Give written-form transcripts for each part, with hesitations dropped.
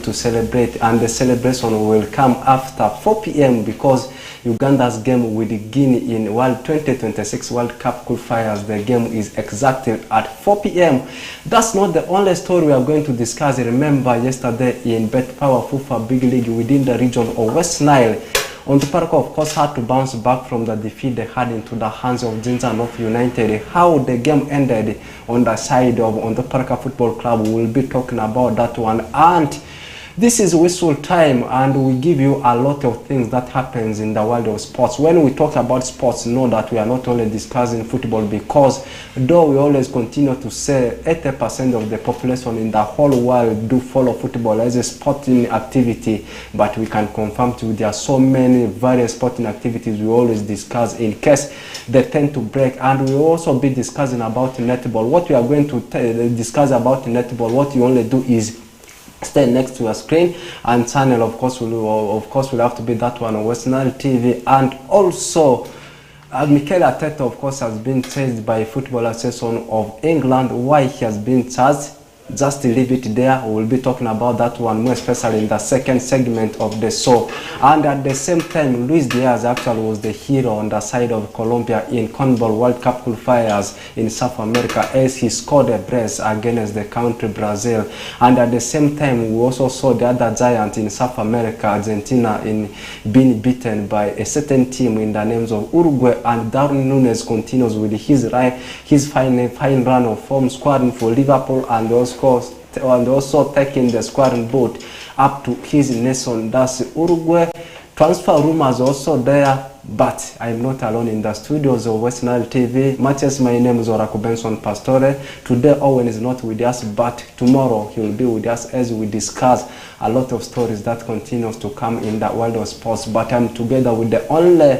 to celebrate, and the celebration will come after 4 p.m. because Uganda's game with Guinea in World 2026 World Cup qualifiers, the game is exactly at 4 p.m. That's not the only story we are going to discuss. Remember yesterday in Bet Power FUFA Big League within the region of West Nile, Onduparaka of course had to bounce back from the defeat they had into the hands of Jinja North United. How the game ended on the side of Onduparaka Football Club, we'll be talking about that one. And this is Whistle Time, and we give you a lot of things that happens in the world of sports. When we talk about sports, know that we are not only discussing football, because though we always continue to say 80% of the population in the whole world do follow football as a sporting activity, but we can confirm to you there are so many various sporting activities we always discuss in case they tend to break. And we will also be discussing about netball. What we are going to discuss about netball, what you only do is stay next to your screen and channel. Of course will have to be that one on Western TV. And also Mikel Arteta of course has been charged by Football Association of England. Why he has been charged, just leave it there. We will be talking about that one more, especially in the second segment of the show. And at the same time, Luis Diaz actually was the hero on the side of Colombia in CONMEBOL World Cup qualifiers in South America, as he scored a brace against the country Brazil. And at the same time, we also saw the other giant in South America, Argentina, in being beaten by a certain team in the names of Uruguay. And Darwin Núñez continues with his fine run of form, scoring for Liverpool and also taking the squadron boat up to his nation, that's Uruguay. Transfer rumors also there, but I'm not alone in the studios of West Nile TV. Matches, my name is Oracle Benson Pastore. Today Owen is not with us, but tomorrow he will be with us as we discuss a lot of stories that continues to come in the world of sports. But I'm together with the only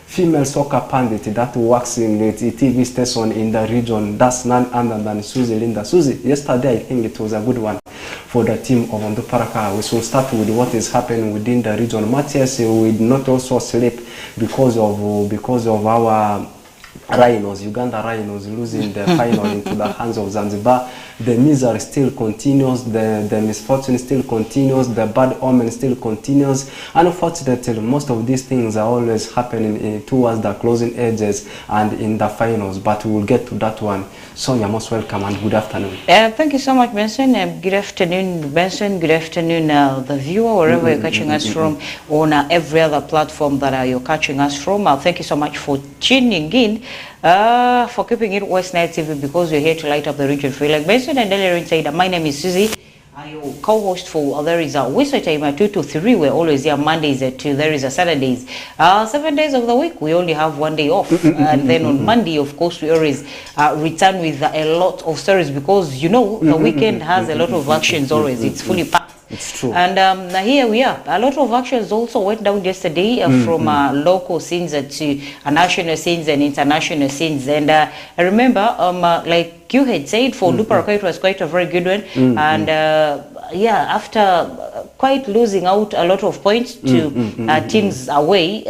female soccer pundit that works in the TV station in the region. That's none other than Susie Linda. Susie, yesterday I think it was a good one for the team of Onduparaka. We should start with what is happening within the region. Matches, we did not also sleep because of our Rhinos, Uganda Rhinos, losing the final into the hands of Zanzibar. The misery still continues, the misfortune still continues, the bad omen still continues. Unfortunately, most of these things are always happening towards the closing edges and in the finals, but we will get to that one. So you're most welcome and good afternoon. Thank you so much, Benson. Good afternoon, Benson. Good afternoon, the viewer, wherever you're catching us from, on every other platform that you're catching us from. Thank you so much for tuning in, for keeping it West Nile TV, because we're here to light up the region for you. Like Benson and earlier said, my name is Susie. Your co-host for there is a Whistle Time 2 to 3. We're always here Mondays to there is a Saturdays. 7 days of the week we only have 1 day off, and then on Monday, of course, we always return with a lot of stories, because you know the weekend has a lot of actions always. It's fully packed. It's true. And here we are. A lot of actions also went down yesterday, from local scenes to national scenes and international scenes. And I remember, like you had said, for Onduparaka it was quite a very good one. And yeah, after quite losing out a lot of points to teams away,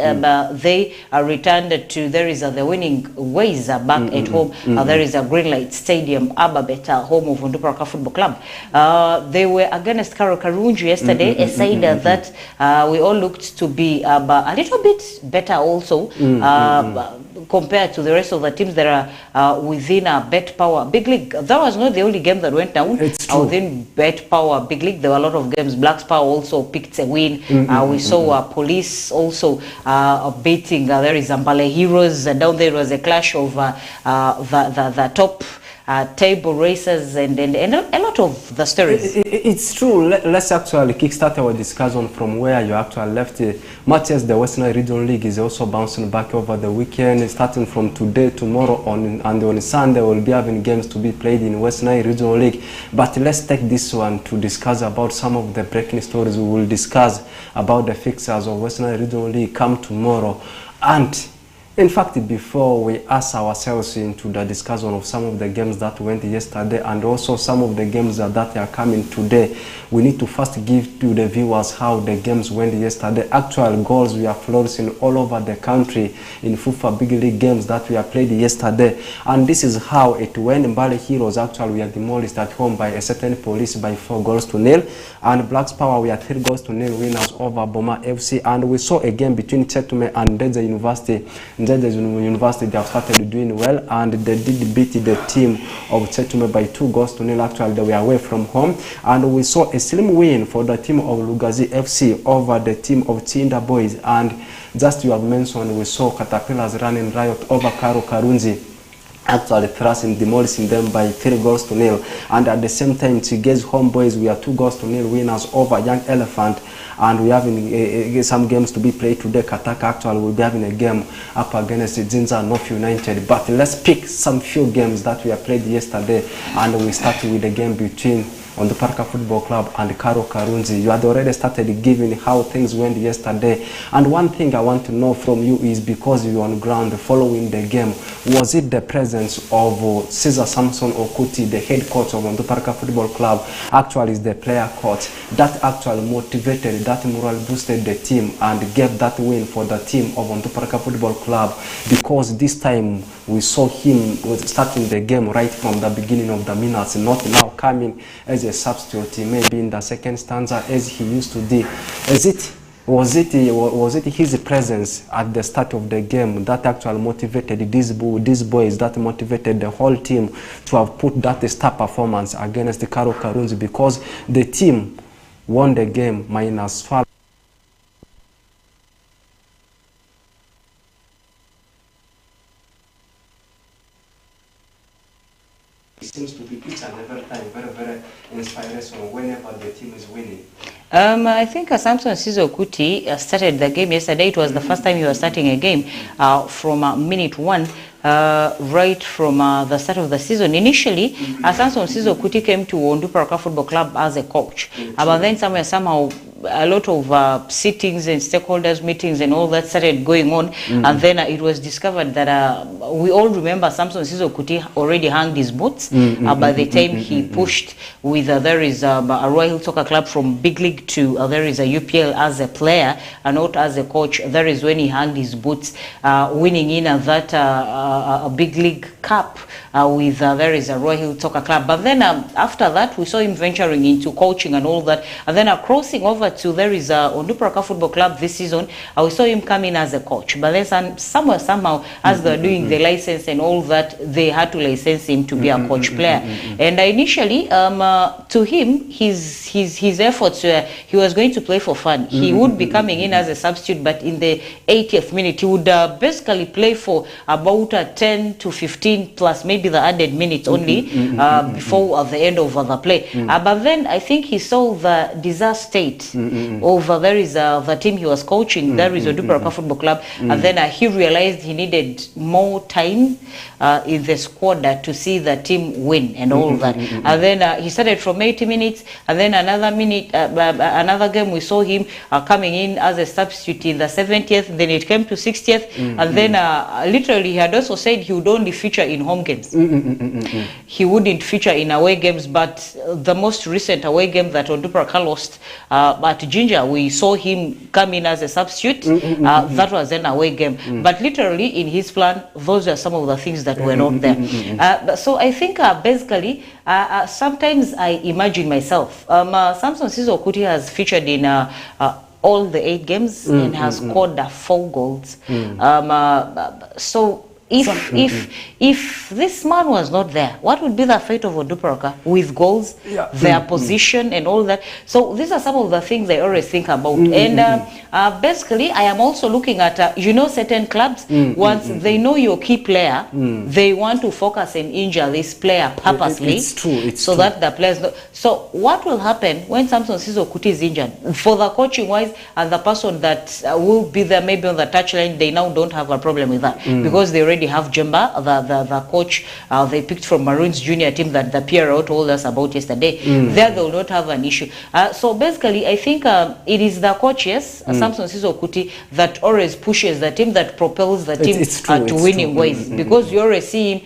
they returned to the winning ways back at home. There is a Greenlight Stadium, Ababeta, home of Onduparaka Football Club. They were against Karunji yesterday, a side that we all looked to be a little bit better also, compared to the rest of the teams that are within Bet Power Big League. That was not the only game that went down. Within Bet Power Big League, there were a lot of games. Black Power also picked a win. We saw Police also beating there is Mbale Heroes. Down there was a clash of the top table races and a lot of the stories. It's true. Let's actually kickstart our discussion from where you actually left it. Matches, the Western Regional League is also bouncing back over the weekend, starting from today, tomorrow, and on Sunday we'll be having games to be played in Western Regional League. But let's take this one to discuss about some of the breaking stories. We will discuss about the fixtures of Western Regional League come tomorrow. And In fact, before we ask ourselves into the discussion of some of the games that went yesterday and also some of the games that are coming today, we need to first give to the viewers how the games went yesterday. Actual goals we are flourishing all over the country in FIFA Big League games that we have played yesterday. And this is how it went. Mbale Heroes actually we are demolished at home by a certain Police by 4-0. And Blacks Power we are 3-0 winners over Boma FC. And we saw a game between Chetume and Ndeze University. Ndeze University, they have started doing well and they did beat the team of Chetume by 2-0. Actually, they were away from home. And we saw a slim win for the team of Lugazi FC over the team of Chinda Boys. And just you have mentioned, we saw Caterpillars running riot over Karo Karunzi, actually thrashing, demolishing them by 3-0. And at the same time, Tigez Homeboys, we are 2-0 winners over Young Elephant. And we are having some games to be played today. Kataka actually will be having a game up against Zinza North United. But let's pick some few games that we have played yesterday. And we start with the game between Onduparaka Football Club and Karo Karunzi. You had already started giving how things went yesterday. And one thing I want to know from you is, because you were on ground following the game, was it the presence of Caesar Samson Okuti, the head coach of Onduparaka Football Club, actually is the player coach, that actually motivated, that morale boosted the team and gave that win for the team of Onduparaka Football Club? Because this time we saw him starting the game right from the beginning of the minutes, not now coming as a substitute, maybe in the second stanza as he used to do. Was it his presence at the start of the game that actually motivated these boys, that motivated the whole team to have put that star performance against the Karo Karunzi? Because the team won the game minus 12. It seems to be each and every time very inspirational whenever the team is winning. I think Samson Sizo Kuti started the game yesterday. It was the first time he was starting a game from minute one. Right from the start of the season. Initially, Samson Sizo Kuti came to Onduparaka Football Club as a coach. But then somehow a lot of sittings and stakeholders meetings and all that started going on. And then it was discovered that we all remember Samson Sizo Kuti already hung his boots by the time he pushed with there is a Royal Soccer Club from Big League to there is a UPL as a player and not as a coach. There is when he hung his boots, winning in that a Big League Cup with there is a Royal Soccer Club. But then after that, we saw him venturing into coaching and all that. And then crossing over to there is Onduparaka Football Club this season, we saw him come in as a coach. But then somehow, as they're doing the license and all that, they had to license him to be a coach player. And initially, to him, his efforts were he was going to play for fun. He would be coming in as a substitute, but in the 80th minute, he would basically play for about 10 to 15 plus maybe the added minutes only before the end of the play. But then I think he saw the disaster state of there is the team he was coaching, there is Onduparaka Football Club, and then he realized he needed more time in the squad to see the team win and all that. And then he started from 80 minutes, and then another game we saw him coming in as a substitute in the 70th, then it came to 60th, and then literally he had also said he would only feature in home games. He wouldn't feature in away games, but the most recent away game that Onduparaka lost at Ginger, we saw him come in as a substitute. That was an away game. But literally in his plan, those are some of the things that were not there. So I think basically, sometimes I imagine myself, Samson Sizo Kuti has featured in all the 8 games and has scored 4 goals. So if this man was not there, what would be the fate of Onduparaka with goals, their position and all that? So these are some of the things I always think about. And basically, I am also looking at, certain clubs, once they know your key player, they want to focus and injure this player purposely. It's true. So that the players know. So what will happen when Samson Sizo Kuti is injured? For the coaching wise, and the person that will be there maybe on the touchline, they now don't have a problem with that because they already already have Jemba, the coach they picked from Maroons junior team that the PRO told us about yesterday. There they will not have an issue. So basically, I think it is the coach, yes, Samson Sizo Kuti, that always pushes the team, that propels the team to winning ways. Because you already see him,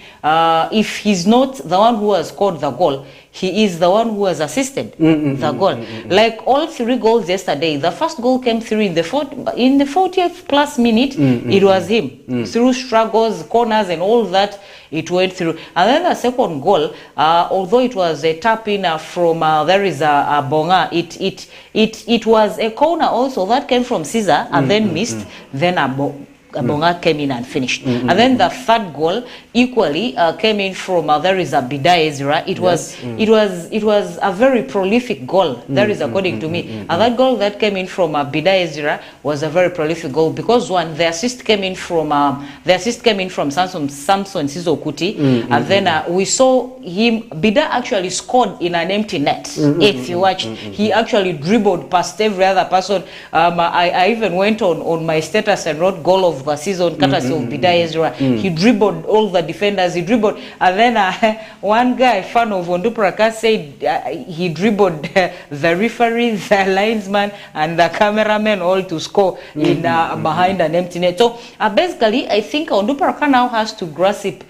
if he's not the one who has scored the goal, he is the one who has assisted the goal. Like all 3 goals yesterday, the first goal came through in the 40th plus minute. It was him. Through struggles, corners and all that, it went through. And then the second goal, although it was a tap in from there is a Bonga, it was a corner also that came from Caesar and then missed. Then Bonga came in and finished. And then the third goal equally came in from there is a Bida Ezra. It was a very prolific goal. That is according to me. And that goal that came in from Bida Ezra was a very prolific goal because one, the assist came in from Samson Sizo Kuti, and then we saw him. Bida actually scored in an empty net. If you watch, he actually dribbled past every other person. I even went on my status and wrote goal of the season, courtesy of Bida Ezra. He dribbled all the defenders, he dribbled, and then one guy, fan of Onduparaka, said he dribbled the referee, the linesman, and the cameraman all to score in behind an empty net. So basically, I think Onduparaka now has to grasp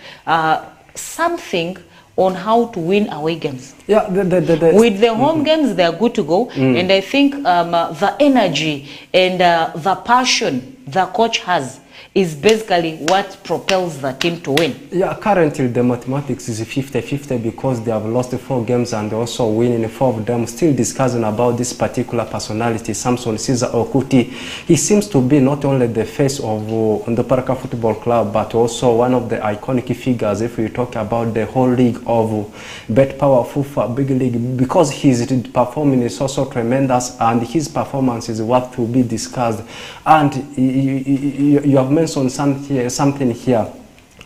something on how to win away games. Yeah, with the home games, they are good to go, and I think the energy and the passion the coach has is basically what propels the team to win. Yeah, currently the mathematics is 50-50 because they have lost 4 games and also winning 4 of them. Still discussing about this particular personality, Samson Sizo Kuti. He seems to be not only the face of Onduparaka Football Club, but also one of the iconic figures if we talk about the whole league of Bet Power FUFA Big League, because his performance is also tremendous and his performance is what to be discussed. And you have mentioned something here.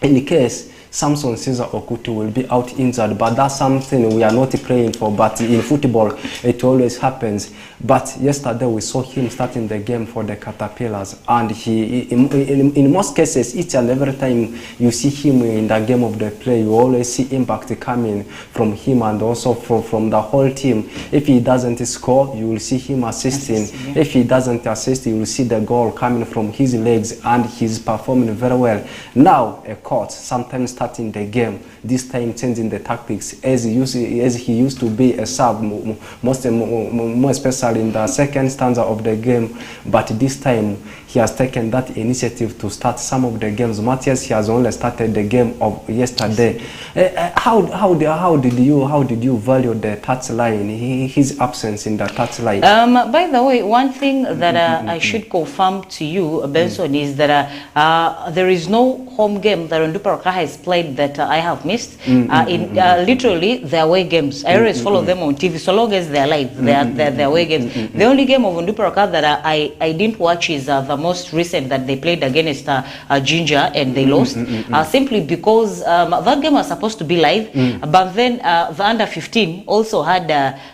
In case Samson Sizo Kuti will be out injured, but that's something we are not praying for, but in football it always happens. But yesterday we saw him starting the game for the Caterpillars, and he in most cases, each and every time you see him in the game of the play, you always see impact coming from him and also from the whole team. If he doesn't score, you will see him assisting. Yeah. If he doesn't assist, you will see the goal coming from his legs, and he's performing very well. Now a coach sometimes starting the game, this time changing the tactics as he used to be a sub, more especially in the second stanza of the game, but this time he has taken that initiative to start some of the games. Matthias, he has only started the game of yesterday. How did you value the touchline, his absence in the touchline? By the way, one thing that I should confirm to you, Benson, is that there is no home game that Onduparaka has played that I have missed. Literally, the away games. I always follow them on TV, so long as they're live. They're away games. The only game of Onduparaka that I didn't watch is the most recent that they played against Ginger, and they lost. Simply because that game was supposed to be live, but then the under 15 also had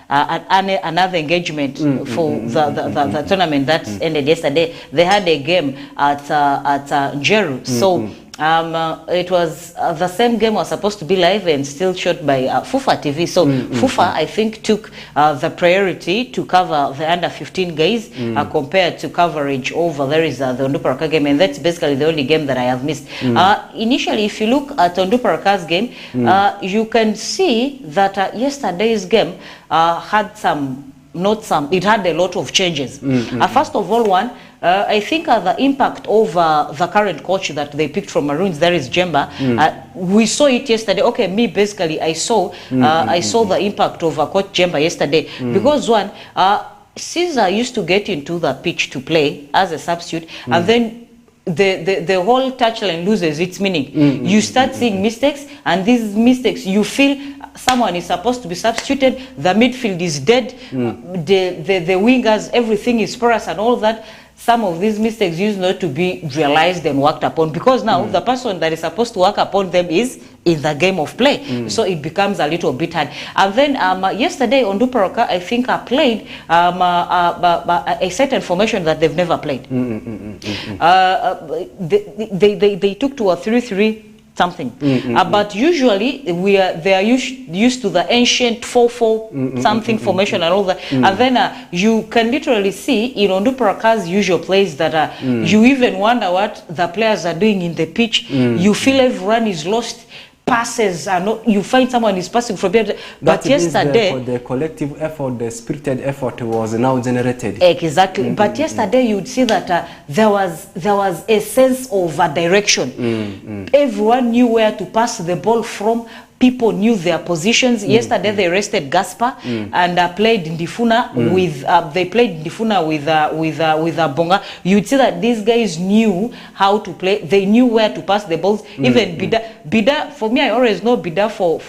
another engagement for the tournament that ended yesterday. They had a game at Njeru, so it was the same game was supposed to be live and still shot by FUFA TV. So FUFA, I think, took the priority to cover the under 15 guys compared to coverage over there is the Onduparaka game, and that's basically the only game that I have missed. Initially, if you look at Onduparaka's game, you can see that yesterday's game had it had a lot of changes. First of all, I think the impact of the current coach that they picked from Maroons, there is Jemba. We saw it yesterday. Okay, me basically, I saw the impact of Coach Jemba yesterday because Caesar used to get into the pitch to play as a substitute, and then the whole touchline loses its meaning. You start seeing mistakes, and these mistakes you feel someone is supposed to be substituted, the midfield is dead, the wingers, everything is porous and all that. some of these mistakes used not to be realized and worked upon, because now the person that is supposed to work upon them is in the game of play. So it becomes a little bit hard. And then yesterday on Duparoka, I think I played a set information that they've never played. They took to a 3-3 something, but usually they are used to the ancient 4-4 something formation and all that. And then you can literally see in Onduparaka's usual plays that you even wonder what the players are doing in the pitch. You feel everyone is lost. Passes are not, you find someone is passing from here, but yesterday the collective effort, the spirited effort was now generated. Exactly. But yesterday you'd see that there was a sense of a direction. Everyone knew where to pass the ball from. People knew their positions. Yesterday they rested Gaspar and played Ndifuna with they played Ndifuna with Bonga. You'd see that these guys knew how to play. They knew where to pass the balls. Even Bida, for me, I always know Bida for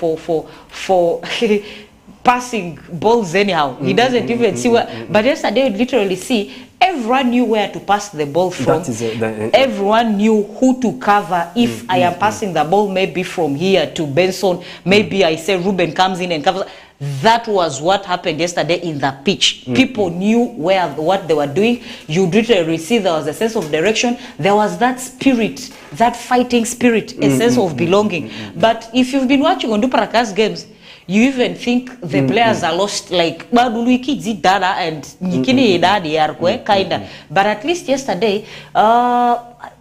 passing balls anyhow. He doesn't even see where. But yesterday you'd literally see everyone knew where to pass the ball from. Everyone knew who to cover. If I am passing the ball maybe from here to Benson, maybe I say Ruben comes in and covers. That was what happened yesterday in the pitch. People knew what they were doing. You literally see there was a sense of direction. There was that spirit, that fighting spirit, a sense of belonging. But if you've been watching Onduparaka's games, you even think the players are lost, like dada and kinda. But at least yesterday,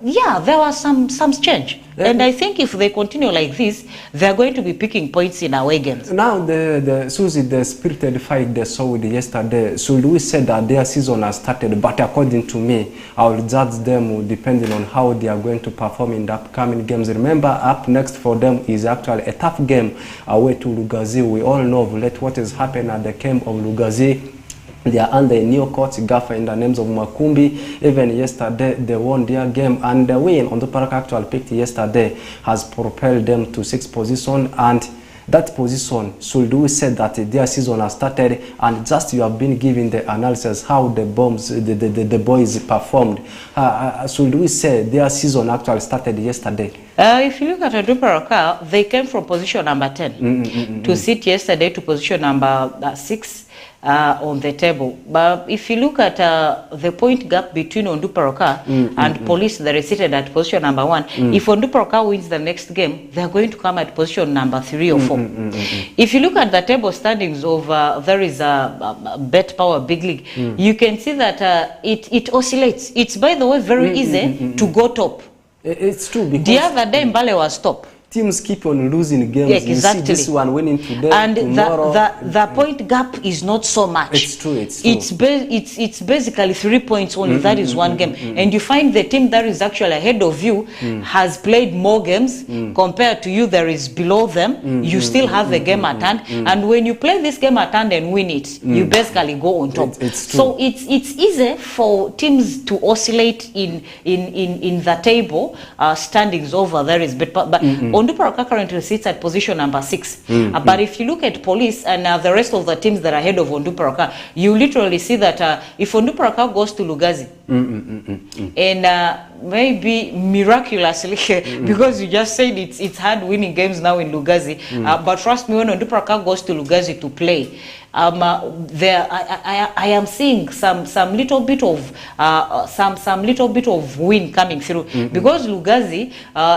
yeah, there was some change. And I think if they continue like this, they're going to be picking points in away games. Now, Susie, the spirited fight they saw with yesterday, so Louis said that their season has started, but according to me, I will judge them depending on how they are going to perform in the upcoming games. Remember, up next for them is actually a tough game away to Lugazi. We all know what has happened at the camp of Lugazi. They are under a new coach, Gaffer, in the names of Makumbi. Even yesterday, they won their game, and the win on the Park actual picked yesterday has propelled them to 6th position. And that position, Suldu said that their season has started, and just you have been giving the analysis how the boys performed. Suldu said their season actually started yesterday. If you look at Onduparaka, they came from position number 10 to sit yesterday to position number 6. On the table. But if you look at the point gap between Onduparaka and Police, that is seated at position number 1, if Onduparaka wins the next game, they are going to come at position number 3 or 4. If you look at the table standings of there is a Bet Power Big League, you can see that it oscillates. It's, by the way, very easy to go top. It's true, because the other day Mbale was top. Teams keep on losing games. Yeah, exactly. You see this one winning today, and tomorrow. the point gap is not so much. It's true. It's true. It's basically 3 points only. That is one game, and you find the team that is actually ahead of you has played more games compared to you. There is below them. You still have a game at hand, and when you play this game at hand and win it, you basically go on top. It's true. So it's easy for teams to oscillate in the table standings over there is but Onduparaka currently sits at position number 6. But if you look at Police and the rest of the teams that are ahead of Onduparaka, you literally see that if Onduparaka goes to Lugazi and maybe miraculously, because you just said it's hard winning games now in Lugazi, but trust me, when Onduparaka goes to Lugazi to play, I am seeing some little bit of win coming through, because Lugazi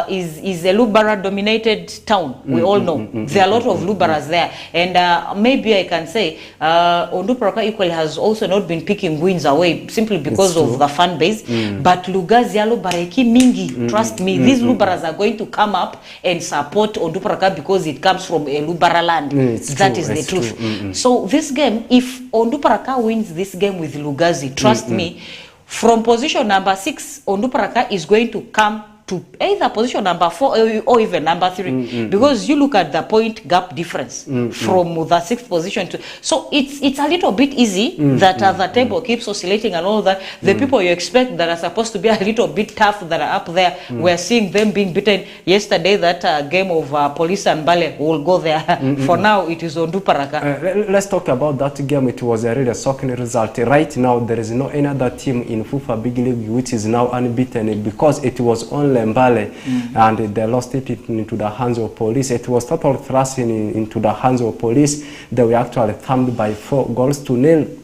is a Lubara dominated town. We all know there are a lot of Lubaras there, and maybe I can say Onduparaka equally has also not been picking wins away simply because of the fan base. But Lugazi Lubareki mingi, trust me, these Lubaras are going to come up and support Onduparaka because it comes from a Lubara land. That is the truth. So this game, if Onduparaka wins this game with Lugazi, trust me, from position number 6, Onduparaka is going to come to either position number 4 or even number 3, because you look at the point gap difference from the 6th position to. So it's a little bit easy that the table keeps oscillating and all that. The people you expect that are supposed to be a little bit tough that are up there, we're seeing them being beaten yesterday. That game of Police and Mbale will go there. For now, it is on Duparaka. Let's talk about that game. It was a really shocking result. Right now, there is no any other team in FUFA Big League which is now unbeaten, because it was only Mbale and they lost it into the hands of Police. It was total thrashing into the hands of Police. They were actually thumped by 4-0.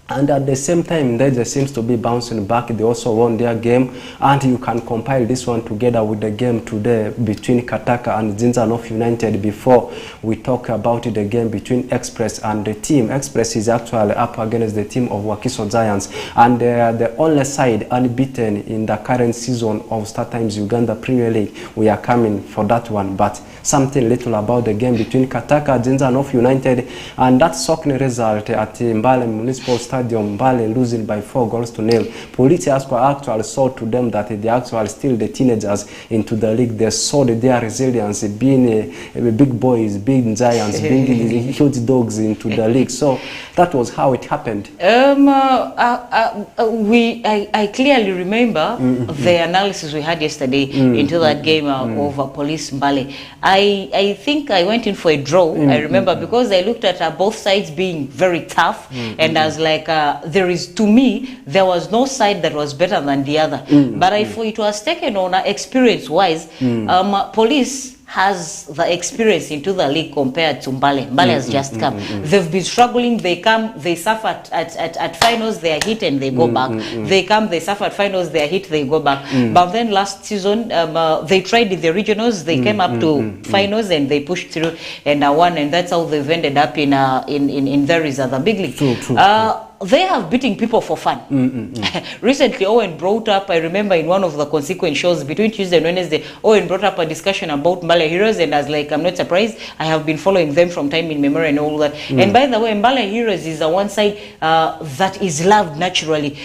And at the same time, they just seems to be bouncing back. They also won their game, and you can compile this one together with the game today between Kataka and Zinza North United before we talk about the game between Express and the team. Express is actually up against the team of Wakiso Giants, and they are the only side unbeaten in the current season of Star Times Uganda Premier League. We are coming for that one, but something little about the game between Kataka, Zinza North United, and that shocking result at Mbale Municipal Stadium. Mbale losing by 4-0. Police actually saw to them that they actually still the teenagers into the league. They saw their resilience, being big boys, big giants, being huge dogs into the league. So that was how it happened. I clearly remember the analysis we had yesterday into that game over Police Mbale. I think I went in for a draw. I remember because I looked at both sides being very tough, and I was like, to me, there was no side that was better than the other. But it was taken on experience-wise. Police has the experience into the league compared to Mbale. Mbale has just come. They've been struggling. They suffer at finals, they are hit and they go back. They come, they suffer at finals, they are hit, they go back. But then last season, they tried in the regionals, they came up to finals and they pushed through and won, and that's how they've ended up in there is the big league. True. They have beating people for fun. Recently, Owen brought up, I remember in one of the consequent shows between Tuesday and Wednesday, Owen brought up a discussion about Mbale Heroes, and I was like, I'm not surprised. I have been following them from time in-memory and all that. And by the way, Mbale Heroes is the one side that is loved naturally.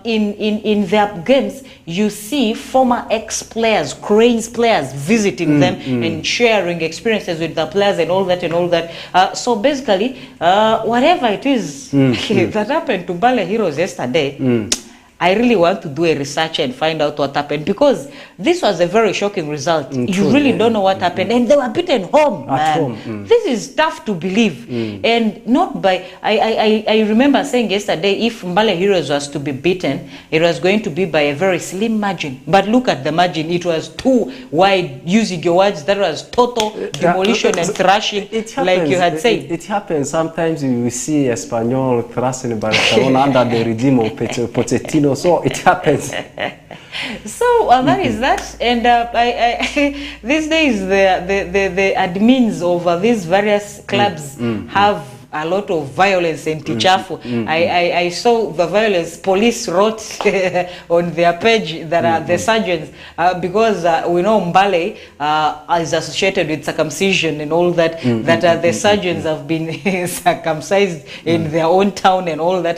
In their games, you see former ex-players, Cranes players visiting them and sharing experiences with the players and all that. So basically, whatever it is that happened to Mbale Heroes yesterday, I really want to do a research and find out what happened, because this was a very shocking result. You really don't know what happened, and they were beaten home, man. This is tough to believe, and not by. I remember saying yesterday, if Mbale Heroes was to be beaten, it was going to be by a very slim margin. But look at the margin; it was too wide. Using your words, that was total demolition and thrashing, like you had said. It happens sometimes. You see Espanyol thrashing Barcelona under the regime of Pochettino. So it happens. So that is that, and these days the admins of these various clubs have a lot of violence and tichafu. I saw the violence police wrote on their page that the surgeons, because we know Mbale is associated with circumcision and all that, that the surgeons have been circumcised in their own town and all that.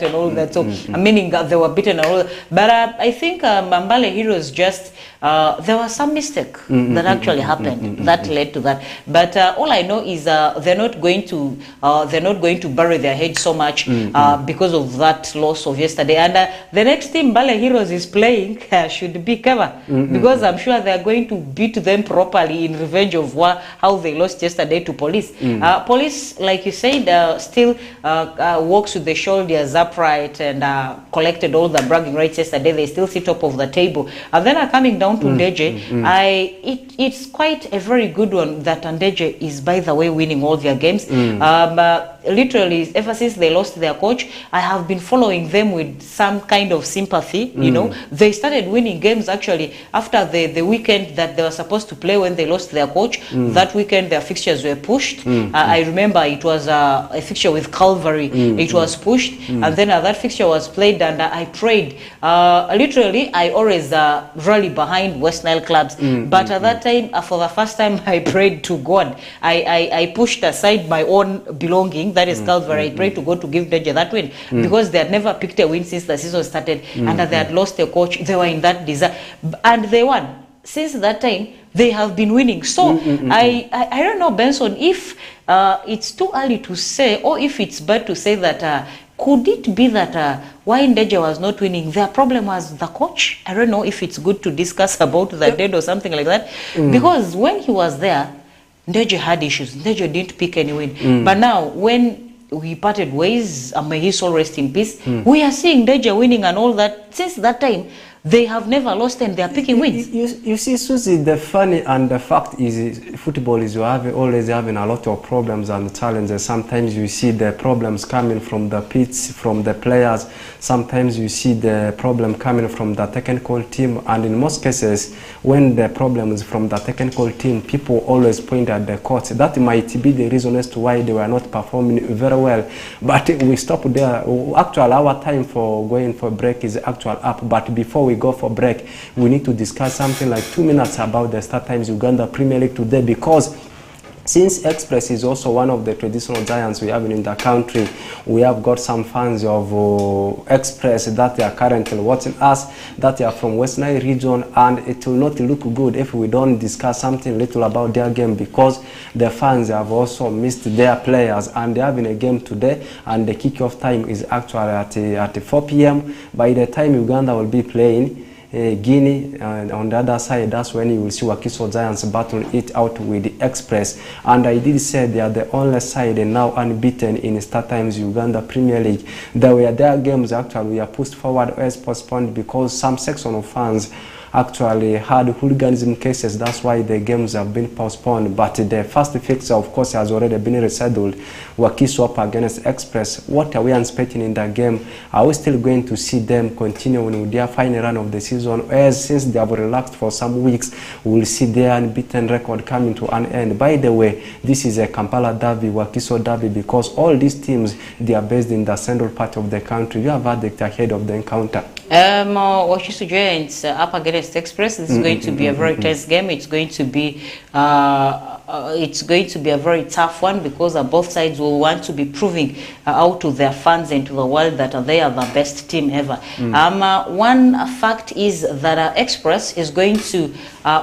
So meaning that they were beaten and all that. But I think Mbale Heroes just there was some mistake that actually happened that led to that. But all I know is they're not going to bury their head so much because of that loss of yesterday. And the next team Mbale Heroes is playing should be Keva, because I'm sure they're going to beat them properly in revenge of how they lost yesterday to Police. Police, like you said, still walks with the shoulders upright and collected all the bragging rights yesterday. They still sit top of the table. And then coming down to Ndeje, it's quite a very good one that Ndeje is, by the way, winning all their games. Literally, ever since they lost their coach, I have been following them with some kind of sympathy. You know, they started winning games actually after the weekend that they were supposed to play when they lost their coach. That weekend, their fixtures were pushed. I remember it was a fixture with Calvary. It was pushed, and then that fixture was played, and I prayed. Literally, I always rally behind West Nile clubs, but at that time, for the first time, I prayed to God. I pushed aside my own belonging, that is Calvary. I prayed to God to give Ndeje that win, because they had never picked a win since the season started, and they had lost their coach. They were in that disaster, and they won. since that time, they have been winning. So I don't know, Benson, if it's too early to say, or if it's bad to say that, could it be that why Ndejje was not winning, their problem was the coach? I don't know if it's good to discuss about that or something like that. Because when he was there, Ndejje had issues. Ndejje didn't pick any win. But now, when we parted ways, may his soul rest in peace, we are seeing Ndejje winning and all that. Since that time, they have never lost and they are picking wins. You see, Susie, the funny and the fact is football is always having a lot of problems and challenges. Sometimes you see the problems coming from the pitch, from the players. Sometimes you see the problem coming from the technical team. And in most cases, when the problem is from the technical team, people always point at the coach. That might be the reason as to why they were not performing very well. But we stop there. Actually, our time for going for break is actual up. But before we go for break, we need to discuss something like 2 minutes about the Star Times Uganda Premier League today, because since Express is also one of the traditional giants we have in the country, we have got some fans of Express that are currently watching us, that are from West Nile region, and it will not look good if we don't discuss something little about their game, because the fans have also missed their players, and they're having a game today, and the kickoff time is actually at 4 p.m. By the time Uganda will be playing Guinea, and on the other side, that's when you will see Wakiso Giants battle it out with the Express. And I did say they are the only side now unbeaten in Star Times Uganda Premier League. There were their games actually were pushed forward as postponed because some section of fans actually had hooliganism cases. That's why the games have been postponed. But the first fixture, of course, has already been rescheduled. Wakiso up against Express. What are we expecting in that game? Are we still going to see them continuing with their final run of the season? As since they have relaxed for some weeks, we'll see their unbeaten record coming to an end. By the way, this is a Kampala derby, Wakiso derby, because all these teams, they are based in the central part of the country. You have verdict ahead of the encounter. Wakiso Giants up against Express. This is going to be a very tense game. It's going to be a very tough one, because both sides will want to be proving out to their fans and to the world that they are the best team ever. One fact is that Express is going to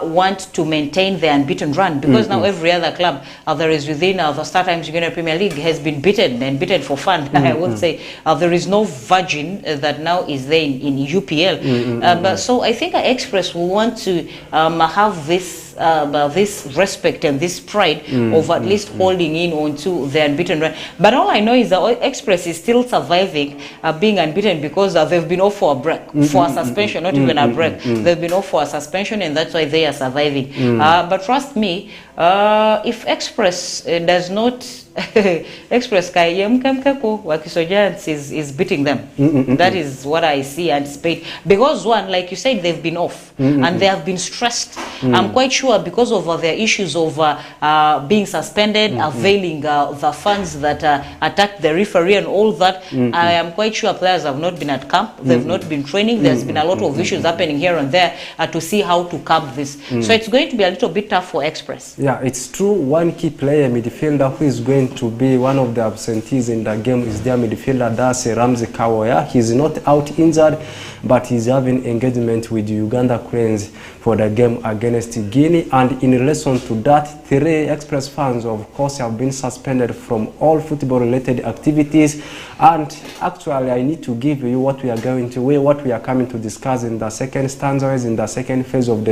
want to maintain their unbeaten run, because now every other club there is within the Star Times Uganda Premier League has been beaten and beaten for fun. I would say there is no virgin that now is there in UPL. But so I think Express will want to have this respect and this pride of at least holding in onto the unbeaten run. But all I know is that Express is still surviving being unbeaten, because they've been off for a break, for a suspension, not even a break. They've been off for a suspension, and that's why they are surviving. But trust me, if Express does not Express Wakiso Giants is beating them. That is what I see and anticipate. Because one, like you said, they've been off and they have been stressed. I'm quite sure because of their issues of being suspended, availing the funds that attacked the referee and all that. I am quite sure players have not been at camp. They've not been training. There's been a lot of issues happening here and there to see how to curb this. So it's going to be a little bit tough for Express. Yeah, it's true. One key player, midfielder, who is going to be one of the absentees in the game is their midfielder, that's Ramsey Kawoya. He's not out injured, but he's having engagement with Uganda Cranes for the game against Guinea. And in relation to that, 3 Express fans, of course, have been suspended from all football-related activities. And actually, I need to give you what we are coming to discuss in the second stanza, in the second phase of the